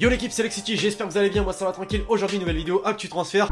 Yo l'équipe, c'est Lexity, j'espère que vous allez bien, moi ça va tranquille. Aujourd'hui nouvelle vidéo Actu Transfert.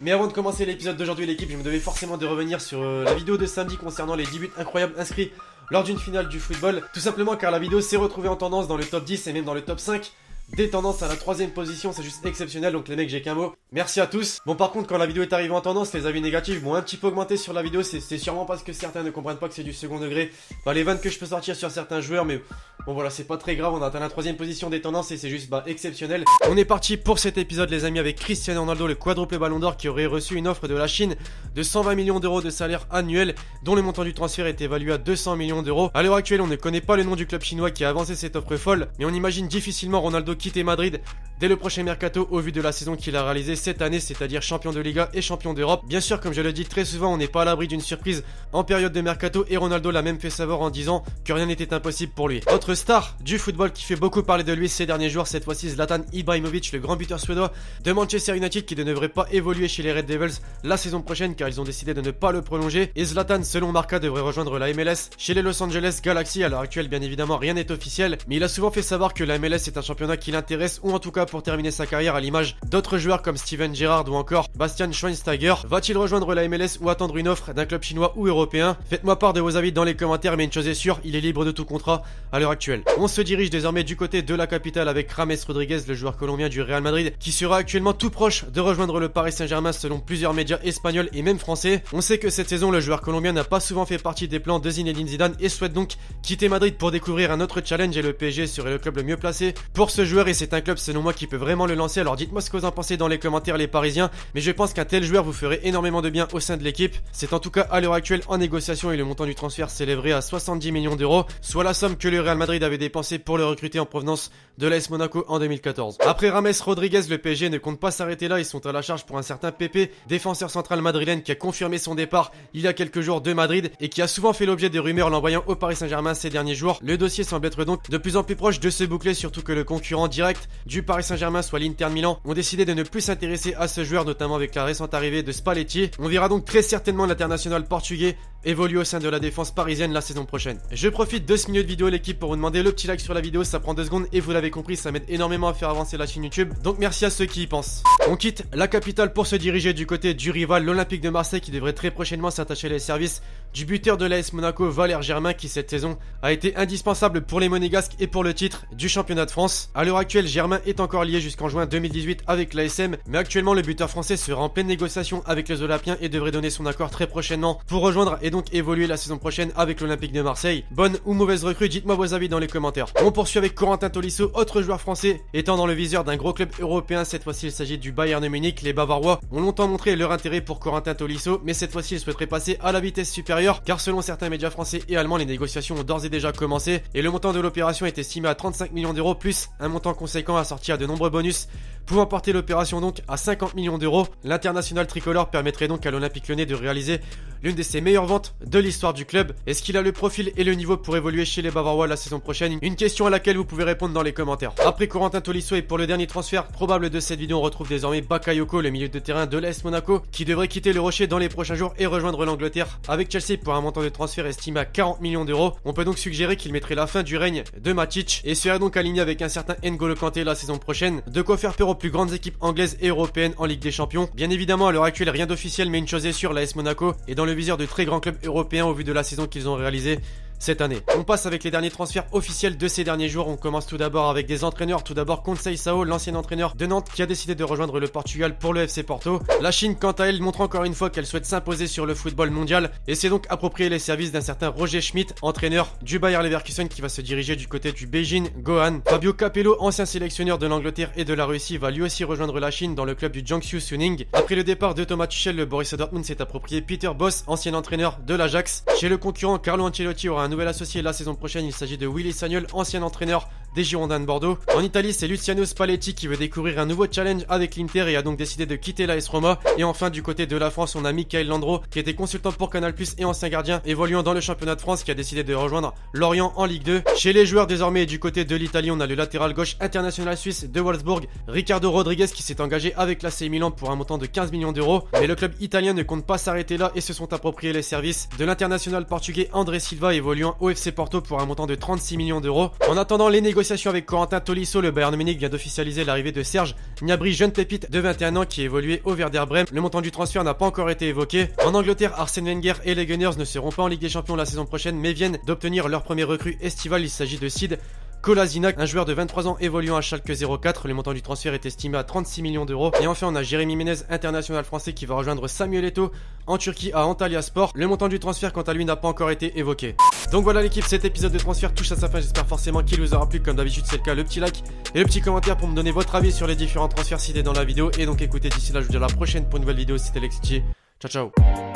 Mais avant de commencer l'épisode d'aujourd'hui l'équipe, je me devais forcément de revenir sur la vidéo de samedi concernant les 10 buts incroyables inscrits lors d'une finale du football. Tout simplement car la vidéo s'est retrouvée en tendance dans le top 10 et même dans le top 5. Des tendances à la 3ème position, c'est juste exceptionnel, donc les mecs j'ai qu'un mot. Merci à tous. Bon par contre quand la vidéo est arrivée en tendance, les avis négatifs vont un petit peu augmenter sur la vidéo. C'est sûrement parce que certains ne comprennent pas que c'est du second degré. Bah les vannes que je peux sortir sur certains joueurs, mais bon voilà c'est pas très grave, on a atteint la 3ème position des tendances et c'est juste exceptionnel. On est parti pour cet épisode les amis avec Cristiano Ronaldo, le quadruple ballon d'or qui aurait reçu une offre de la Chine de 120 millions d'euros de salaire annuel, dont le montant du transfert est évalué à 200 millions d'euros. À l'heure actuelle on ne connaît pas le nom du club chinois qui a avancé cette offre folle, mais on imagine difficilement Ronaldo quitter Madrid dès le prochain mercato au vu de la saison qu'il a réalisée cette année, c'est-à-dire champion de Liga et champion d'Europe. Bien sûr, comme je le dis très souvent, on n'est pas à l'abri d'une surprise en période de mercato et Ronaldo l'a même fait savoir en disant que rien n'était impossible pour lui. Autre star du football qui fait beaucoup parler de lui ces derniers jours, cette fois-ci Zlatan Ibrahimovic, le grand buteur suédois de Manchester United qui ne devrait pas évoluer chez les Red Devils la saison prochaine car ils ont décidé de ne pas le prolonger. Et Zlatan, selon Marca, devrait rejoindre la MLS chez les Los Angeles Galaxy. À l'heure actuelle, bien évidemment, rien n'est officiel, mais il a souvent fait savoir que la MLS est un championnat qui l'intéresse, ou en tout cas pour terminer sa carrière à l'image d'autres joueurs comme Steven Gerrard ou encore Bastian Schweinsteiger. Va-t-il rejoindre la MLS ou attendre une offre d'un club chinois ou européen? Faites-moi part de vos avis dans les commentaires, mais une chose est sûre, il est libre de tout contrat à l'heure actuelle. On se dirige désormais du côté de la capitale avec James Rodriguez, le joueur colombien du Real Madrid, qui sera actuellement tout proche de rejoindre le Paris Saint-Germain selon plusieurs médias espagnols et même français. On sait que cette saison, le joueur colombien n'a pas souvent fait partie des plans de Zinedine Zidane et souhaite donc quitter Madrid pour découvrir un autre challenge, et le PSG serait le club le mieux placé pour ce joueur, et c'est un club selon moi qui peut vraiment le lancer. Alors dites-moi ce que vous en pensez dans les commentaires les Parisiens, mais je pense qu'un tel joueur vous ferait énormément de bien au sein de l'équipe. C'est en tout cas à l'heure actuelle en négociation et le montant du transfert s'élèverait à 70 millions d'euros, soit la somme que le Real Madrid avait dépensé pour le recruter en provenance de l'AS Monaco en 2014. Après James Rodriguez, le PSG ne compte pas s'arrêter là, ils sont à la charge pour un certain Pepe, défenseur central madrilène qui a confirmé son départ il y a quelques jours de Madrid et qui a souvent fait l'objet de rumeurs l'envoyant au Paris Saint-Germain ces derniers jours. Le dossier semble être donc de plus en plus proche de se boucler, surtout que le concurrent direct du Paris Saint-Germain, soit l'Inter Milan, ont décidé de ne plus s'intéresser à ce joueur, notamment avec la récente arrivée de Spalletti. On verra donc très certainement l'international portugais évoluer au sein de la défense parisienne la saison prochaine. Je profite de ce milieu de vidéo l'équipe pour vous demander le petit like sur la vidéo, ça prend 2 secondes et vous l'avez compris, ça m'aide énormément à faire avancer la chaîne YouTube, donc merci à ceux qui y pensent. On quitte la capitale pour se diriger du côté du rival, l'Olympique de Marseille, qui devrait très prochainement s'attacher les services du buteur de l'AS Monaco, Valère Germain, qui cette saison a été indispensable pour les Monégasques et pour le titre du championnat de France. À l'heure actuelle, Germain est encore lié jusqu'en juin 2018 avec l'ASM, mais actuellement le buteur français sera en pleine négociation avec les Olympiens et devrait donner son accord très prochainement pour rejoindre et donc évoluer la saison prochaine avec l'Olympique de Marseille. Bonne ou mauvaise recrue, dites-moi vos avis dans les commentaires. On poursuit avec Corentin Tolisso, autre joueur français étant dans le viseur d'un gros club européen. Cette fois-ci il s'agit du Bayern Munich. Les Bavarois ont longtemps montré leur intérêt pour Corentin Tolisso, mais cette fois-ci ils souhaiteraient passer à la vitesse supérieure car selon certains médias français et allemands, les négociations ont d'ores et déjà commencé et le montant de l'opération est estimé à 35 millions d'euros plus un montant conséquent assorti à de nombreux bonus pouvant porter l'opération donc à 50 millions d'euros. L'international tricolore permettrait donc à l'Olympique Lyonnais de réaliser l'une de ses meilleures ventes de l'histoire du club. Est-ce qu'il a le profil et le niveau pour évoluer chez les Bavarois la saison prochaine? Une question à laquelle vous pouvez répondre dans les commentaires. Après Corentin Tolisso et pour le dernier transfert probable de cette vidéo, on retrouve désormais Bakayoko, le milieu de terrain de l'AS Monaco, qui devrait quitter le Rocher dans les prochains jours et rejoindre l'Angleterre avec Chelsea pour un montant de transfert estimé à 40 millions d'euros. On peut donc suggérer qu'il mettrait la fin du règne de Matic et serait donc aligné avec un certain N'Golo Kanté la saison prochaine. De quoi faire peur aux plus grandes équipes anglaises et européennes en Ligue des Champions. Bien évidemment à l'heure actuelle rien d'officiel, mais une chose est sûre, l'AS Monaco est dans le viseur de très grands clubs européens au vu de la saison qu'ils ont réalisée cette année. On passe avec les derniers transferts officiels de ces derniers jours. On commence tout d'abord avec des entraîneurs. Tout d'abord Conceição, l'ancien entraîneur de Nantes qui a décidé de rejoindre le Portugal pour le FC Porto. La Chine quant à elle montre encore une fois qu'elle souhaite s'imposer sur le football mondial et s'est donc approprié les services d'un certain Roger Schmidt, entraîneur du Bayer Leverkusen, qui va se diriger du côté du Beijing Gohan. Fabio Capello, ancien sélectionneur de l'Angleterre et de la Russie, va lui aussi rejoindre la Chine dans le club du Jiangsu Suning. Après le départ de Thomas Tuchel, le Borussia Dortmund s'est approprié Peter Bosz, ancien entraîneur de l'Ajax. Chez le concurrent, Carlo Ancelotti aura un nouvel associé la saison prochaine, il s'agit de Willy Sagnol, ancien entraîneur des Girondins de Bordeaux. En Italie, c'est Luciano Spalletti qui veut découvrir un nouveau challenge avec l'Inter et a donc décidé de quitter l'AS Roma. Et enfin, du côté de la France, on a Michael Landreau qui était consultant pour Canal+ et ancien gardien évoluant dans le championnat de France, qui a décidé de rejoindre Lorient en Ligue 2. Chez les joueurs désormais, du côté de l'Italie, on a le latéral gauche international suisse de Wolfsburg, Ricardo Rodriguez, qui s'est engagé avec l'AC Milan pour un montant de 15 millions d'euros. Mais le club italien ne compte pas s'arrêter là et se sont appropriés les services de l'international portugais André Silva, évoluant évoluant au FC Porto pour un montant de 36 millions d'euros. En attendant les négociations avec Corentin Tolisso, le Bayern Munich vient d'officialiser l'arrivée de Serge Gnabry, jeune pépite de 21 ans qui évoluait au Werder Bremen. Le montant du transfert n'a pas encore été évoqué. En Angleterre, Arsène Wenger et les Gunners ne seront pas en Ligue des Champions la saison prochaine, mais viennent d'obtenir leur premier recrue estival. Il s'agit de Sid Kolasinac, un joueur de 23 ans évoluant à Schalke 04. Le montant du transfert est estimé à 36 millions d'euros. Et enfin, on a Jérémy Ménez, international français, qui va rejoindre Samuel Eto'o en Turquie à Antalyaspor. Le montant du transfert, quant à lui, n'a pas encore été évoqué. Donc voilà l'équipe, cet épisode de transfert touche à sa fin. J'espère forcément qu'il vous aura plu. Comme d'habitude, c'est le cas, le petit like et le petit commentaire pour me donner votre avis sur les différents transferts cités dans la vidéo. Et donc écoutez, d'ici là, je vous dis à la prochaine pour une nouvelle vidéo. C'était Lexity. Ciao, ciao.